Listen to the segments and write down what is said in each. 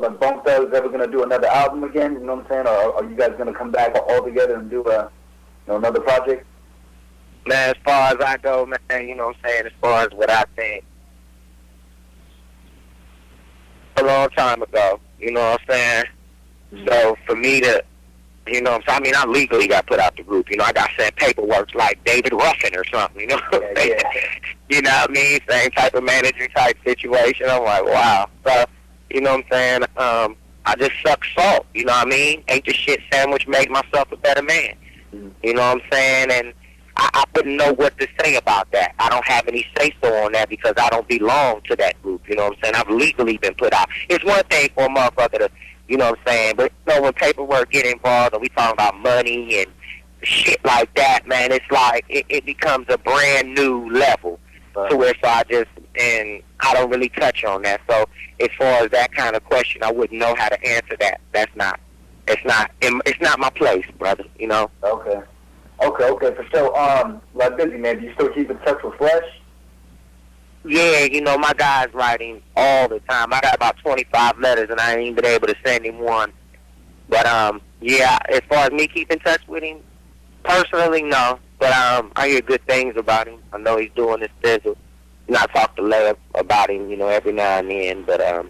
like Bone Thugs ever gonna do another album again? You know what I'm saying? Or are you guys gonna come back all together and do another project? Man, as far as I go, man, you know what I'm saying, as far as what I think, a long time ago, you know what I'm saying? So for me to, you know what I'm saying, I mean, I legally got put out the group, you know, I got sent paperwork like David Ruffin or something, you know what I'm saying? You know what I mean? Same type of manager type situation. I'm like, wow. So, you know what I'm saying? I just suck salt, you know what I mean? Ate the shit sandwich, made myself a better man. You know what I'm saying? And I wouldn't know what to say about that. I don't have any say-so on that because I don't belong to that group. You know what I'm saying? I've legally been put out. It's one thing for a motherfucker to, you know what I'm saying, but you know, when paperwork get involved and we talking about money and shit like that, man, it's like it becomes a brand new level to where so and I don't really touch on that. So as far as that kind of question, I wouldn't know how to answer that. It's not my place, brother, you know? Okay, for sure. Like Bizzy, man, do you still keep in touch with Flesh? Yeah, you know, my guy's writing all the time. I got about 25 letters, and I ain't even been able to send him one. But, yeah, as far as me keep in touch with him, personally, no. But I hear good things about him. I know he's doing this business. You know, I talk to Leia about him, you know, every now and then. But I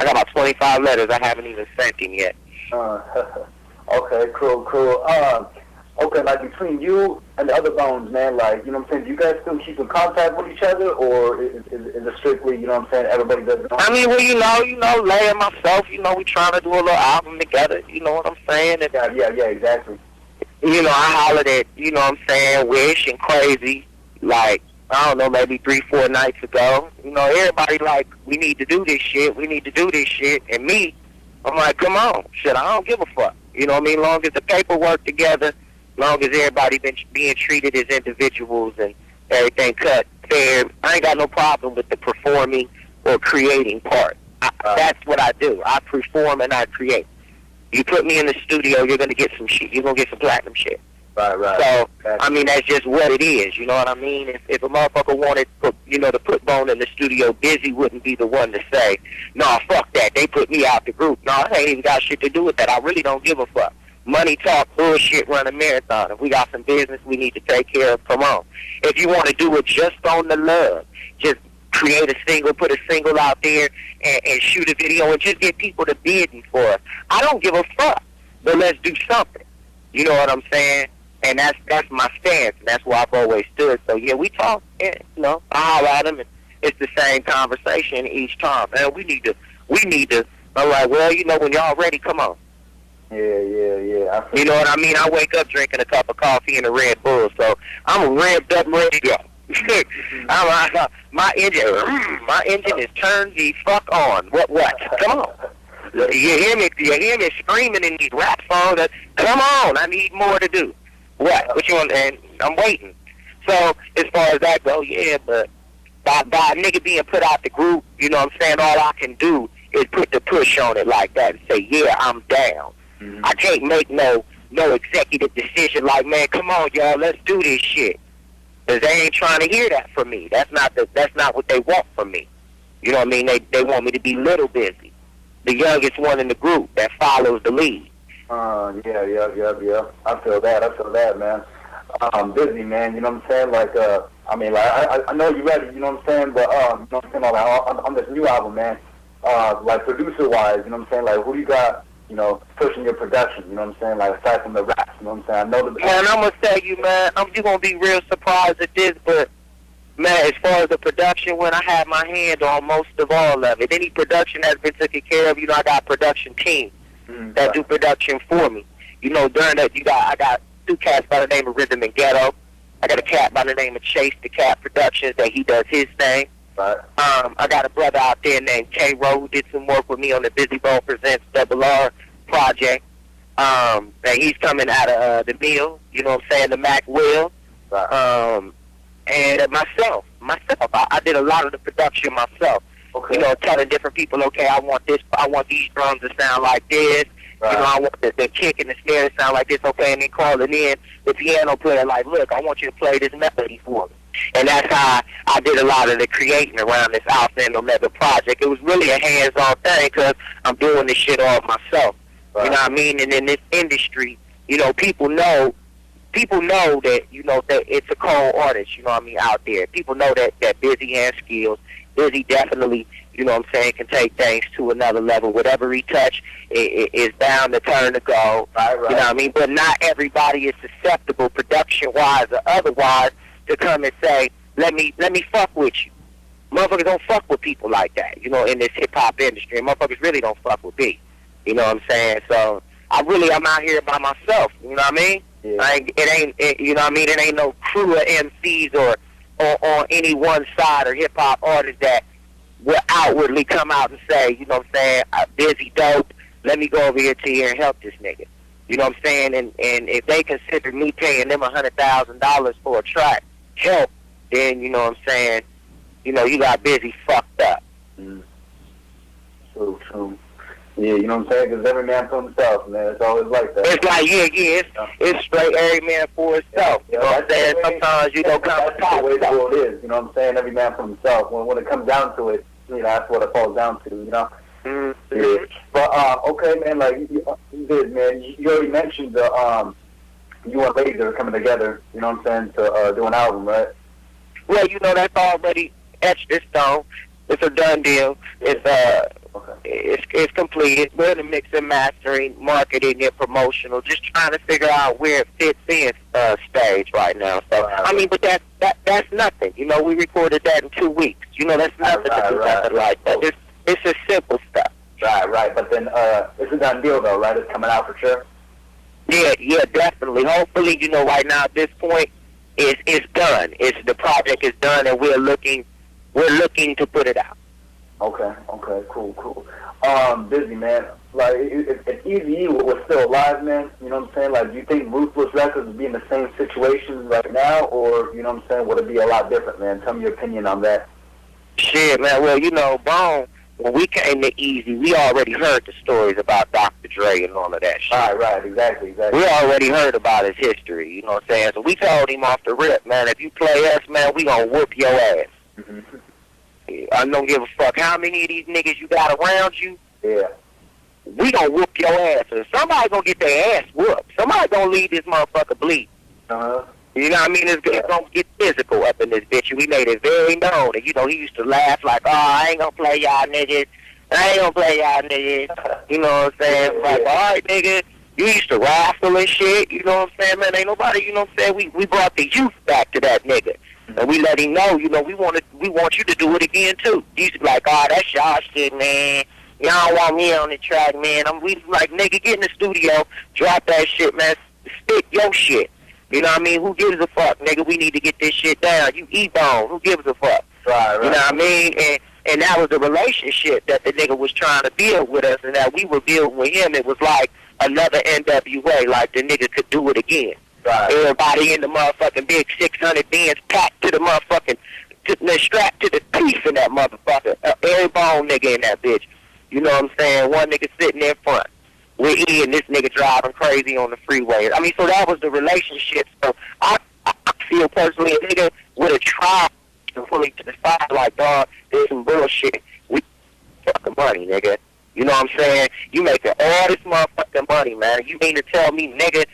got about 25 letters. I haven't even sent him yet. Okay, cool. Okay, like between you and the other Bones, man, like, you know what I'm saying, do you guys still keep in contact with each other, or is it strictly, you know what I'm saying, everybody does it? I mean, well, you know, Leia and myself, you know, we trying to do a little album together, you know what I'm saying? And, yeah, exactly. You know, I hollered at, you know what I'm saying, Wish and Crazy, like, I don't know, maybe 3-4 nights ago. You know, everybody like, we need to do this shit, and me, I'm like, come on, shit, I don't give a fuck. You know what I mean? Long as the paperwork together, long as everybody been being treated as individuals and everything cut fair, I ain't got no problem with the performing or creating part. That's what I do. I perform and I create. You put me in the studio, you're gonna get some shit. You're gonna get some platinum shit. Right. So, I mean, that's just what it is. You know what I mean? If a motherfucker wanted, you know, to put Bone in the studio, Bizzy wouldn't be the one to say, "No, fuck that. They put me out the group." No, it ain't even got shit to do with that. I really don't give a fuck. Money talk, bullshit, run a marathon. If we got some business we need to take care of, come on. If you want to do it just on the love, just create a single, put a single out there, and shoot a video and just get people to bidding for us. I don't give a fuck, but let's do something. You know what I'm saying? And that's my stance, and that's where I've always stood. So, yeah, we talk, and, you know, I holler at them, and it's the same conversation each time. Man, we need to, I'm like, well, you know, when y'all ready, come on. Yeah. You know what I mean? I wake up drinking a cup of coffee and a Red Bull, so I'm revved up and ready to go. My engine is turned the fuck on. What? Come on. You hear me screaming in these rap songs that, come on, I need more to do. What you want? And I'm waiting. So as far as that go, yeah, but by a nigga being put out the group, you know what I'm saying, all I can do is put the push on it like that and say, yeah, I'm down. Mm-hmm. I can't make no executive decision like, man, come on, y'all, let's do this shit. Because they ain't trying to hear that from me. That's not what they want from me. You know what I mean? They want me to be Little Busy, the youngest one in the group that follows the lead. Yeah. I feel that, man. Busy, man, you know what I'm saying? Like, I know you're ready, you know what I'm saying? But, you know what I'm saying? Like, on this new album, man, like, producer-wise, you know what I'm saying? Like, who do you got, you know, pushing your production, you know what I'm saying? Like, aside from the raps, you know what I'm saying? I know Man, I'm going to tell you, man, you're going to be real surprised at this, but, man, as far as the production, when I have my hand on most of all of it, any production that's been taken care of, you know, I got a production team that do production for me. You know, during that, I got two cats by the name of Rhythm and Ghetto. I got a cat by the name of Chase the Cat Productions that he does his thing. Right. I got a brother out there named K-Ro who did some work with me on the Bizzy Bone Presents RR project. And he's coming out of the Mill, you know what I'm saying, the Mac Will. Right. And myself. I did a lot of the production myself. Okay. You know, telling different people, okay, I want these drums to sound like this. Right. You know, I want the kick and the snare to sound like this, okay, and then calling in the piano player like, look, I want you to play this melody for me. And that's how I did a lot of the creating around this Outstanding Omega project. It was really a hands-on thing because I'm doing this shit all myself. Right. You know what I mean? And in this industry, you know, people know that, you know, that it's a cold artist, you know what I mean, out there. People know that Bizzy has skills. Bizzy definitely, you know what I'm saying, can take things to another level. Whatever he touch is bound to turn to gold. Right. You know what I mean? But not everybody is susceptible, production-wise or otherwise, to come and say, let me fuck with you. Motherfuckers don't fuck with people like that, you know, in this hip-hop industry. And motherfuckers really don't fuck with me. You know what I'm saying? So I'm out here by myself, you know what I mean? Yeah. You know what I mean? It ain't no crew of MCs or on any one side or hip-hop artists that will outwardly come out and say, you know what I'm saying, I'm busy dope, let me go over here to you and help this nigga. You know what I'm saying? And if they consider me paying them $100,000 for a track help, then, you know what I'm saying, you know, you got Bizzy fucked up. True. Yeah, you know what I'm saying? Because every man for himself, man. It's always like that. It's like, it's straight every man for himself. You know what I'm saying? Sometimes you don't come the way the world is. You know what I'm saying? Every man for himself. When it comes down to it, you know, that's what it falls down to, you know? Mm-hmm. Yeah. But, okay, man, like, you did, man. You already mentioned the, you and Laser are coming together, you know what I'm saying, to do an album, right? Well, you know, that's already etched in stone. It's a done deal. It's completed. We're in the mix and mastering, marketing, and promotional. Just trying to figure out where it fits in stage right now. So I mean, but that's nothing. You know, we recorded that in 2 weeks. You know, that's nothing to do nothing like that. It's just simple stuff. Right. But then it's a done deal, though, right? It's coming out for sure. Yeah, definitely. Hopefully, you know, right now at this point, it's done. The project is done, and we're looking to put it out. Okay, cool. Bizzy, man, like, if Eazy-E was still alive, man, you know what I'm saying, like, do you think Ruthless Records would be in the same situation right now, or, you know what I'm saying, would it be a lot different, man? Tell me your opinion on that. Shit, man, well, you know, Bone, when we came to Eazy, we already heard the stories about Dr. Dre and all of that shit. Right, exactly. We already heard about his history, you know what I'm saying, so we told him off the rip, man, if you play us, man, we gonna whoop your ass. Mm-hmm. I don't give a fuck how many of these niggas you got around you. Yeah. We gonna whoop your ass. And somebody gonna get their ass whooped. Somebody gonna leave this motherfucker bleed. Uh-huh. You know what I mean? It's gonna get physical up in this bitch. And we made it very known. And, you know, he used to laugh like, oh, I ain't gonna play y'all niggas. You know what I'm saying? Like, all right, nigga. You used to raffle and shit. You know what I'm saying, man? Ain't nobody, you know what I'm saying? We brought the youth back to that nigga. And we let him know, you know, we want you to do it again, too. He used to be like, oh, that's y'all shit, man. Y'all want me on the track, man. We like, nigga, get in the studio, drop that shit, man. Spit your shit. You know what I mean? Who gives a fuck, nigga? We need to get this shit down. You E-Bone. Who gives a fuck? Right. You know what I mean? And that was the relationship that the nigga was trying to build with us, and that we were building with him. It was like another NWA, like the nigga could do it again. Right. Everybody in the motherfucking big 600 Benz packed to the motherfucking, strapped to the teeth in that motherfucker. Every bone nigga in that bitch. You know what I'm saying? One nigga sitting in front with E and this nigga driving crazy on the freeway. I mean, so that was the relationship. So I feel personally a nigga would have tried to fully to the side like, dog, there's some bullshit. We fucking money, nigga. You know what I'm saying? You making all this motherfucking money, man. You mean to tell me, nigga,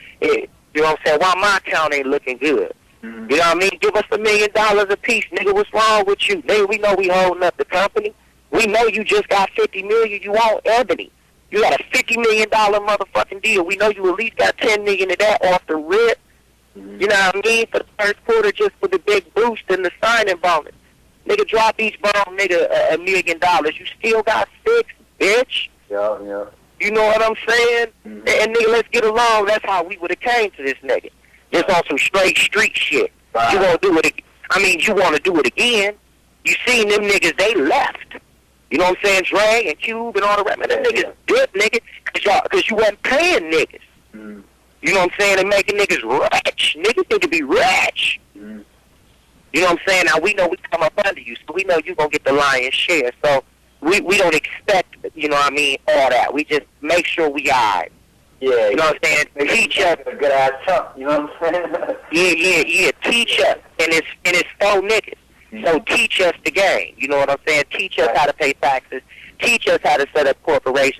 you know what I'm saying? Why my account ain't looking good? Mm-hmm. You know what I mean? Give us $1 million a piece, nigga. What's wrong with you? Nigga, we know we holding up the company. We know you just got $50 million. You want Ebony. You got a $50 million motherfucking deal. We know you at least got $10 million of that off the rip. Mm-hmm. You know what I mean? For the first quarter, just for the big boost and the signing bonus. Nigga, drop each bone, nigga, $1 million. You still got 6, bitch. Yeah. You know what I'm saying? Mm-hmm. And nigga, let's get along. That's how we would have came to this nigga. Just on some straight street shit. Right. You want to do it? You want to do it again? You seen them niggas? They left. You know what I'm saying? Dre and Cube and all the rest. Man, them niggas good, nigga, because you wasn't paying niggas. Mm-hmm. You know what I'm saying? And making niggas rich. Niggas need to be rich. Mm-hmm. You know what I'm saying? Now we know we come up under you, so we know you gonna get the lion's share. So we don't expect, you know what I mean, all that. We just make sure we alright. Yeah. You know what I'm saying? Teach us. A good ass chunk. You know what I'm saying? Yeah. Teach us, and it's 4 niggas. So teach us the game. You know what I'm saying? Teach us how to pay taxes. Teach us how to set up corporations.